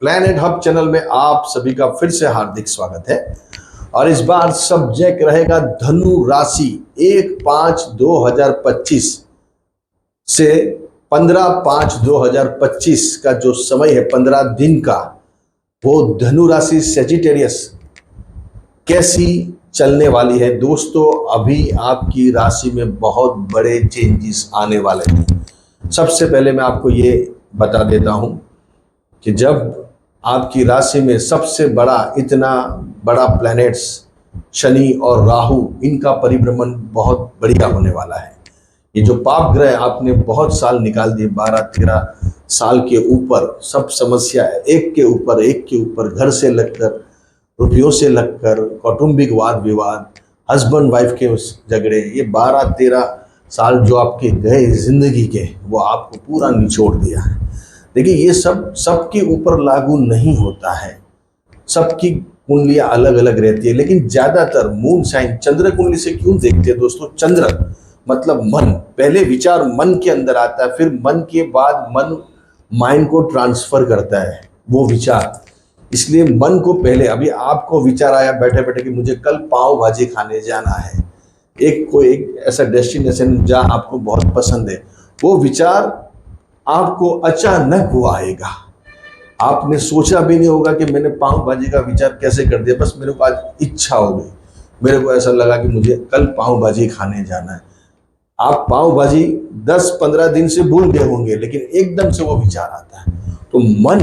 Planet hub channel में आप सभी का फिर से हार्दिक स्वागत है। और इस बार सब्जेक्ट रहेगा धनु राशि 1/5/2025 से 15/5/2025 का जो समय है 15 दिन का, वो धनु राशि सेजिटेरियस कैसी चलने वाली है। दोस्तों, अभी आपकी राशि में बहुत बड़े चेंजेस आने वाले हैं। सबसे पहले मैं आपको ये बता देता हूं कि जब आपकी राशि में सबसे बड़ा, इतना बड़ा प्लैनेट्स शनि और राहु, इनका परिभ्रमण बहुत बढ़िया होने वाला है। ये जो पाप ग्रह आपने बहुत साल निकाल दिए, 12-13 साल के ऊपर, सब समस्या है एक के ऊपर, घर से लगकर, रुपयों से लगकर, कौटुंबिक वाद विवाद, हस्बैंड वाइफ के झगड़े, ये 12-13 साल जो आपके गए जिंदगी के, वो आपको पूरा निचोड़ दिया है। देखिए, ये सब सबके ऊपर लागू नहीं होता है, सबकी कुंडलियां अलग अलग रहती है, लेकिन ज्यादातर मून साइन चंद्र कुंडली से क्यों देखते हैं दोस्तों। चंद्र मतलब मन, पहले विचार मन के अंदर आता है, फिर मन के बाद मन माइंड को ट्रांसफर करता है वो विचार। इसलिए मन को पहले, अभी आपको विचार आया बैठे बैठे कि मुझे कल पाव भाजी खाने जाना है, एक ऐसा डेस्टिनेशन जहां आपको बहुत पसंद है, वो विचार आपको अचानक वो आएगा। आपने सोचा भी नहीं होगा कि मैंने पाव भाजी का विचार कैसे कर दिया, बस मेरे को आज इच्छा हो गई, मेरे को ऐसा लगा कि मुझे कल पाव भाजी खाने जाना है। आप पाव भाजी 10-15 दिन से भूल गए होंगे, लेकिन एकदम से वो विचार आता है। तो मन,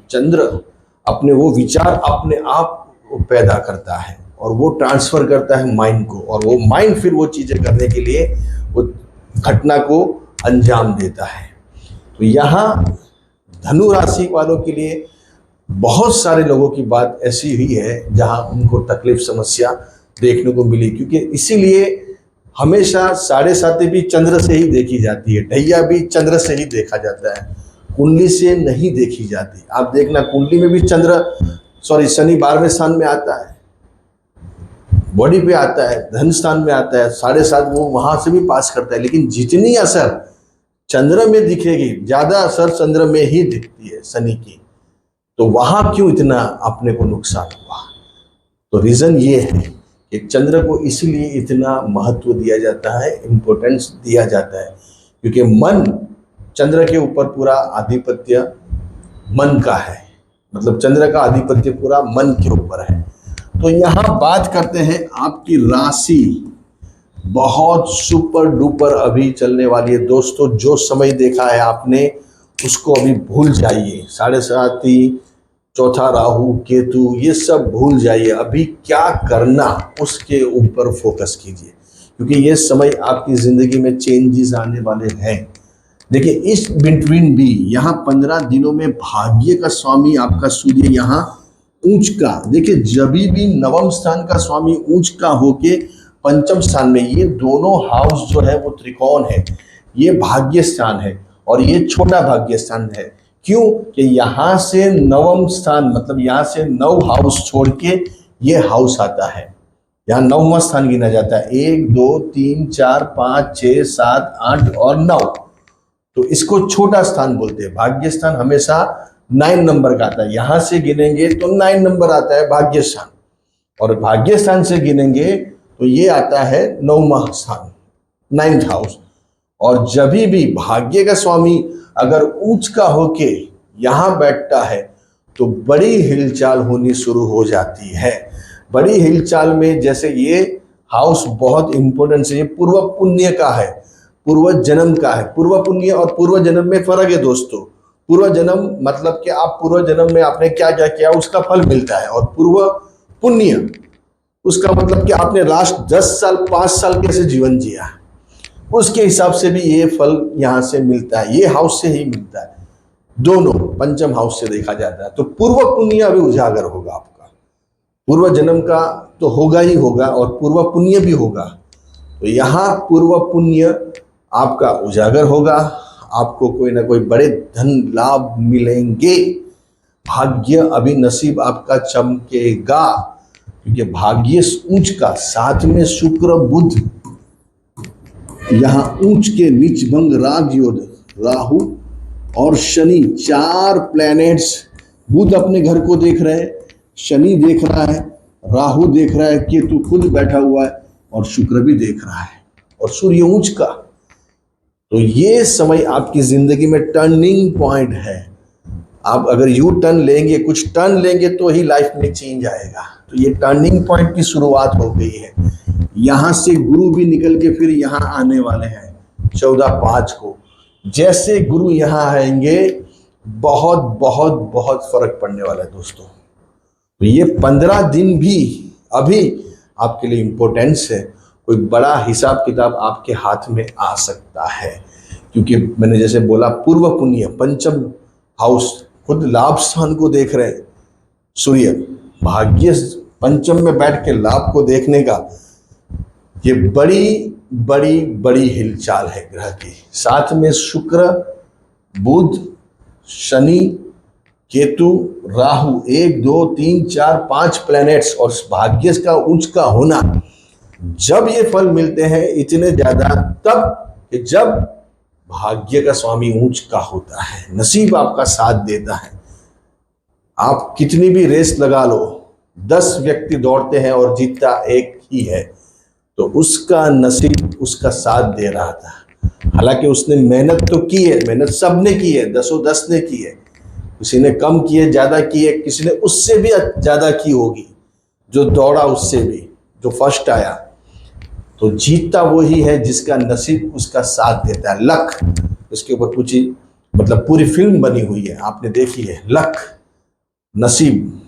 चंद्र अपने वो विचार अपने आप पैदा करता है और वो ट्रांसफर करता है माइंड को, और वो माइंड फिर वो चीजें करने के लिए वो घटना को अंजाम देता है। तो यहाँ धनु राशि वालों के लिए बहुत सारे लोगों की बात ऐसी हुई है जहां उनको तकलीफ, समस्या देखने को मिली, क्योंकि इसीलिए हमेशा 7.5 भी चंद्र से ही देखी जाती है, ढैया भी चंद्र से ही देखा जाता है, कुंडली से नहीं देखी जाती। आप देखना, कुंडली में भी शनि 12वें स्थान में आता है, बॉडी पे आता है, धन स्थान में आता है, 7.5 वो वहां से भी पास करता है, लेकिन जितनी असर चंद्र में दिखेगी, ज्यादा असर चंद्र में ही दिखती है शनि की। तो वहां क्यों इतना अपने को नुकसान हुआ? तो रीजन ये है कि चंद्र को इसलिए इतना महत्व दिया जाता है, इंपॉर्टेंस दिया जाता है, क्योंकि मन, चंद्र के ऊपर पूरा आधिपत्य मन का है, मतलब चंद्र का आधिपत्य पूरा मन के ऊपर है। तो यहाँ बात करते हैं आपकी राशि बहुत सुपर डुपर अभी चलने वाली है। दोस्तों, जो समय देखा है आपने उसको अभी भूल जाइए, 7.5, चौथा राहु केतु, ये सब भूल जाइए। अभी क्या करना उसके ऊपर फोकस कीजिए, क्योंकि ये समय आपकी जिंदगी में चेंजेस आने वाले हैं। देखिए, इस बिटवीन भी यहाँ 15 दिनों में भाग्य का स्वामी आपका सूर्य यहाँ ऊंच का, देखिए जब भी नवम स्थान का स्वामी ऊंच का होके पंचम स्थान में, ये दोनों हाउस जो है वो त्रिकोण है, ये भाग्य स्थान है और ये छोटा भाग्य स्थान है। क्यों? कि यहाँ से नवम स्थान, मतलब यहाँ से 9 हाउस छोड़ के ये हाउस आता है, यहाँ 9वां स्थान गिना जाता है। 1 2 3 4 5 6 7 8 और 9, तो इसको छोटा स्थान बोलते हैं। भाग्य स्थान हमेशा 9 नंबर का आता है, यहां से गिनेंगे तो 9 नंबर आता है भाग्य स्थान, और भाग्य स्थान से गिनेंगे तो ये आता है 9वां स्थान, 9th हाउस। और जब भी भाग्य का स्वामी अगर ऊंच का होके यहां बैठता है तो बड़ी हिलचाल होनी शुरू हो जाती है। बड़ी हिलचाल में, जैसे ये हाउस बहुत इंपॉर्टेंट है, ये पूर्व पुण्य का है, पूर्व जन्म का है। पूर्व पुण्य और पूर्व जन्म में फर्क है दोस्तों। पूर्व जन्म मतलब कि आप पूर्व जन्म में आपने क्या क्या किया उसका फल मिलता है, और पूर्व पुण्य उसका मतलब कि आपने लास्ट 10 साल 5 साल कैसे जीवन जिया, उसके हिसाब से भी ये फल यहाँ से मिलता है, ये हाउस से ही मिलता है। दोनों पंचम हाउस से देखा जाता है। तो पूर्व पुण्य अभी उजागर होगा आपका, पूर्व जन्म का तो होगा ही होगा और पूर्व पुण्य भी होगा। तो यहाँ पूर्व पुण्य आपका उजागर होगा, आपको कोई ना कोई बड़े धन लाभ मिलेंगे। भाग्य अभी नसीब आपका चमकेगा, क्योंकि भाग्य ऊंच का, साथ में शुक्र बुध, यहाँ ऊंच के नीच भंग राग योग राहु और शनि, 4 प्लैनेट्स बुध अपने घर को देख रहे हैं, शनि देख रहा है, राहु देख रहा है, केतु खुद बैठा हुआ है और शुक्र भी देख रहा है और सूर्य उच्च का। तो ये समय आपकी जिंदगी में टर्निंग पॉइंट है। आप अगर यू टर्न लेंगे, कुछ टर्न लेंगे तो ही लाइफ में चेंज आएगा। तो ये टर्निंग पॉइंट की शुरुआत हो गई है। यहां से गुरु भी निकल के फिर यहां आने वाले हैं 14/5 को। जैसे गुरु यहां आएंगे बहुत बहुत बहुत फर्क पड़ने वाला है दोस्तों। तो ये 15 दिन भी अभी आपके लिए इंपॉर्टेंस है। कोई बड़ा हिसाब किताब आपके हाथ में आ सकता है, क्योंकि मैंने जैसे बोला पूर्व पुण्य पंचम हाउस खुद लाभ स्थान को देख रहे हैं सूर्य, भाग्य पंचम में बैठ के लाभ को देखने का ये बड़ी बड़ी बड़ी हिलचाल है ग्रह की। साथ में शुक्र, बुध, शनि, केतु, राहु, 1 2 3 4 5 प्लैनेट्स और भाग्य का उच्च का होना। जब ये फल मिलते हैं इतने ज्यादा तब कि जब भाग्य का स्वामी ऊंच का होता है, नसीब आपका साथ देता है। आप कितनी भी रेस लगा लो, 10 व्यक्ति दौड़ते हैं और जीतता एक ही है, तो उसका नसीब उसका साथ दे रहा था। हालांकि उसने मेहनत तो की है, मेहनत सबने की है, 10 ने की है, किसी ने कम किए, ज्यादा किए, किसी ने उससे भी ज्यादा की होगी, जो दौड़ा उससे भी, जो फर्स्ट आया। तो जीतता वही है जिसका नसीब उसका साथ देता है। लक, इसके ऊपर कुछ मतलब पूरी फिल्म बनी हुई है, आपने देखी है। लक, नसीब,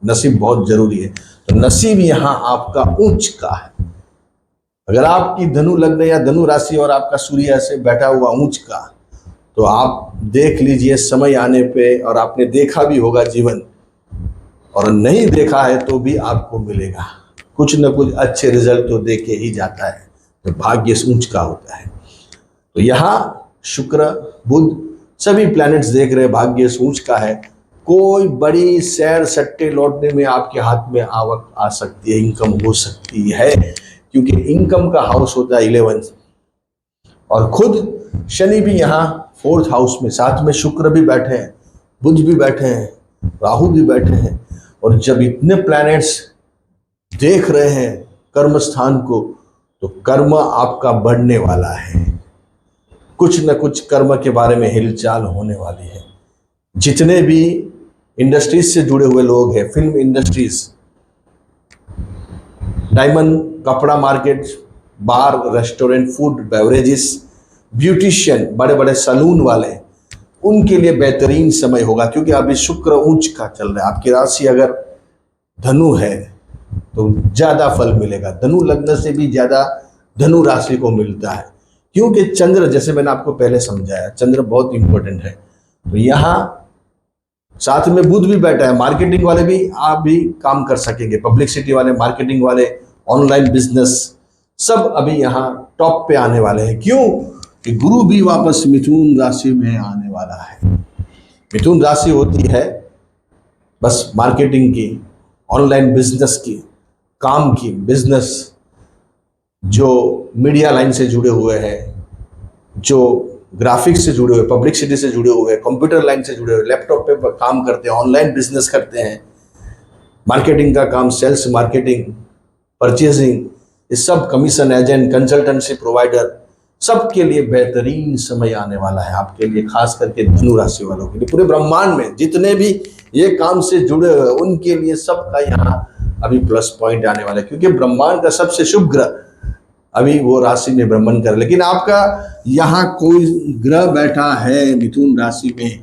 नसीब बहुत जरूरी है। तो नसीब यहां आपका उच्च का है। अगर आपकी धनु लग्न या धनु राशि और आपका सूर्य ऐसे बैठा हुआ उच्च का, तो आप देख लीजिए समय आने पे, और आपने देखा भी होगा जीवन, और नहीं देखा है तो भी आपको मिलेगा कुछ न कुछ अच्छे रिजल्ट तो दे के ही जाता है, तो भाग्य उच्च का होता है। तो यहाँ शुक्र, बुध सभी प्लैनेट्स देख रहे हैं, भाग्य ऊंच का है। कोई बड़ी सैर सट्टे लौटने में आपके हाथ में आवक आ सकती है, इनकम हो सकती है, क्योंकि इनकम का हाउस होता है 11, और खुद शनि भी यहाँ 4th हाउस में, साथ में शुक्र भी बैठे हैं, बुध भी बैठे हैं, राहु भी बैठे हैं। और जब इतने प्लैनेट्स देख रहे हैं कर्म स्थान को, तो कर्म आपका बढ़ने वाला है। कुछ न कुछ कर्म के बारे में हिलचाल होने वाली है। जितने भी इंडस्ट्रीज से जुड़े हुए लोग हैं, फिल्म इंडस्ट्रीज, डायमंड, कपड़ा मार्केट, बार, रेस्टोरेंट, फूड, बेवरेजेस, ब्यूटिशियन, बड़े बड़े सैलून वाले, उनके लिए बेहतरीन समय होगा, क्योंकि अभी शुक्र उच्च का चल रहा है। आपकी राशि अगर धनु है तो ज्यादा फल मिलेगा। धनु लग्न से भी ज्यादा धनु राशि को मिलता है, क्योंकि चंद्र, जैसे मैंने आपको पहले समझाया, चंद्र बहुत इंपॉर्टेंट है। तो यहाँ साथ में बुध भी बैठा है। मार्केटिंग वाले भी आप भी काम कर सकेंगे, पब्लिसिटी वाले, मार्केटिंग वाले, ऑनलाइन बिजनेस, सब अभी यहाँ टॉप पे आने वाले हैं। क्यों कि गुरु भी वापस मिथुन राशि में आने वाला है। मिथुन राशि होती है बस मार्केटिंग की, ऑनलाइन बिजनेस की, काम की, बिजनेस जो मीडिया लाइन से जुड़े हुए हैं, जो ग्राफिक्स से जुड़े हुए, पब्लिसिटी से जुड़े हुए, कंप्यूटर लाइन से जुड़े हुए, लैपटॉप पे काम करते हैं, ऑनलाइन बिजनेस करते हैं, मार्केटिंग का काम, सेल्स, मार्केटिंग, परचेजिंग, ये सब, कमीशन एजेंट, कंसल्टेंसी प्रोवाइडर, सबके लिए बेहतरीन समय आने वाला है। आपके लिए, खास करके धनु राशि वालों के लिए, पूरे ब्रह्मांड में जितने भी ये काम से जुड़े हुए उनके लिए सबका यहाँ अभी प्लस पॉइंट आने वाला है, क्योंकि ब्रह्मांड का सबसे शुभ ग्रह अभी वो राशि में भ्रमण कर। लेकिन आपका यहाँ कोई ग्रह बैठा है मिथुन राशि में,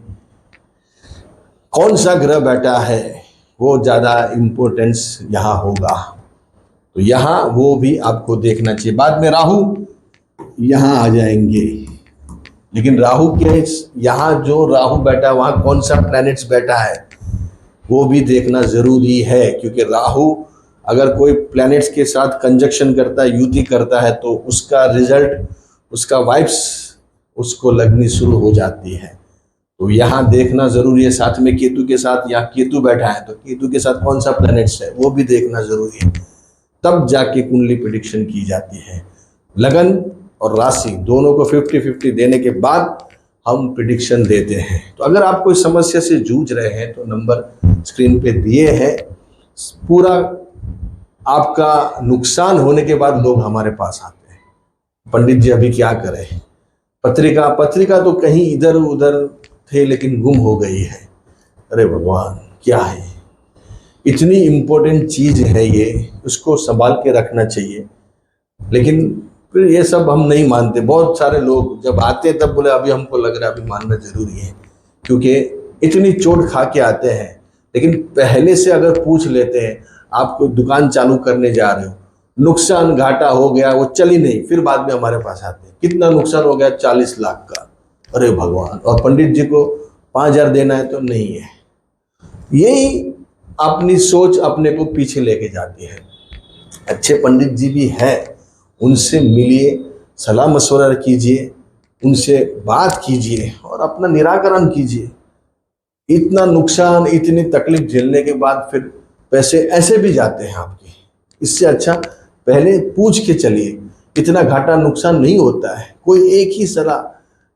कौन सा ग्रह बैठा है वो ज्यादा इंपॉर्टेंस यहाँ होगा, तो यहाँ वो भी आपको देखना चाहिए। बाद में राहु यहाँ आ जाएंगे, लेकिन राहु के यहाँ जो राहु बैठा है वहां कौन सा प्लैनेट्स बैठा है वो भी देखना जरूरी है, क्योंकि राहु अगर कोई प्लैनेट्स के साथ कंजक्शन करता है, युति करता है, तो उसका रिजल्ट, उसका वाइब्स उसको लगनी शुरू हो जाती है। तो यहाँ देखना जरूरी है। साथ में केतु के साथ, यहाँ केतु बैठा है तो केतु के साथ कौन सा प्लैनेट्स है वो भी देखना जरूरी है, तब जाके कुंडली प्रेडिक्शन की जाती है। लगन और राशि दोनों को 50-50 देने के बाद हम प्रिडिक्शन देते हैं। तो अगर आप कोई समस्या से जूझ रहे हैं तो नंबर स्क्रीन पे दिए हैं। पूरा आपका नुकसान होने के बाद लोग हमारे पास आते हैं, पंडित जी अभी क्या करें, पत्रिका तो कहीं इधर उधर थे लेकिन गुम हो गई है। अरे भगवान, क्या है, इतनी इम्पोर्टेंट चीज है ये, उसको संभाल के रखना चाहिए। लेकिन फिर ये सब हम नहीं मानते। बहुत सारे लोग जब आते हैं तब बोले अभी हमको लग रहा है अभी मानना जरूरी है, क्योंकि इतनी चोट खा के आते हैं। लेकिन पहले से अगर पूछ लेते हैं, आप कोई दुकान चालू करने जा रहे हो, नुकसान घाटा हो गया, वो चली नहीं, फिर बाद में हमारे पास आते हैं, कितना नुकसान हो गया, 40 लाख का। अरे भगवान, और पंडित जी को 5,000 देना है तो नहीं है। यही अपनी सोच अपने को पीछे लेके जाती है। अच्छे पंडित जी भी हैं, उनसे मिलिए, सलाह मशवरा कीजिए, उनसे बात कीजिए और अपना निराकरण कीजिए। इतना नुकसान, इतनी तकलीफ झेलने के बाद फिर पैसे ऐसे भी जाते हैं आपके। इससे अच्छा पहले पूछ के चलिए। इतना घाटा नुकसान नहीं होता है, कोई एक ही सलाह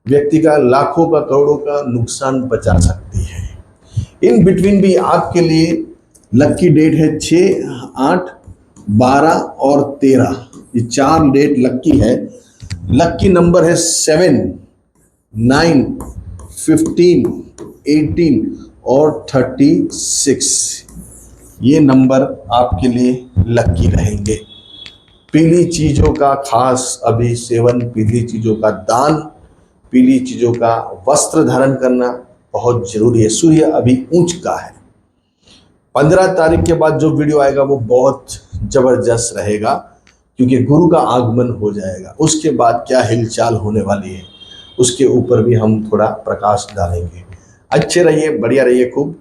व्यक्ति का लाखों का करोड़ों का नुकसान बचा सकती है। इन बिटवीन भी आपके लिए लकी डेट है 6, 8, 12 और 13। ये 4 डेट लकी है। लकी नंबर है 7, 9, 15, 18 और 36। ये नंबर आपके लिए लकी रहेंगे। पीली चीज़ों का खास अभी सेवन, पीली चीज़ों का दान, पीली चीज़ों का वस्त्र धारण करना बहुत जरूरी है। सूर्य अभी ऊंच का है। 15 तारीख के बाद जो वीडियो आएगा वो बहुत जबरदस्त रहेगा, क्योंकि गुरु का आगमन हो जाएगा। उसके बाद क्या हिलचाल होने वाली है उसके ऊपर भी हम थोड़ा प्रकाश डालेंगे। अच्छे रहिए, बढ़िया रहिए खूब।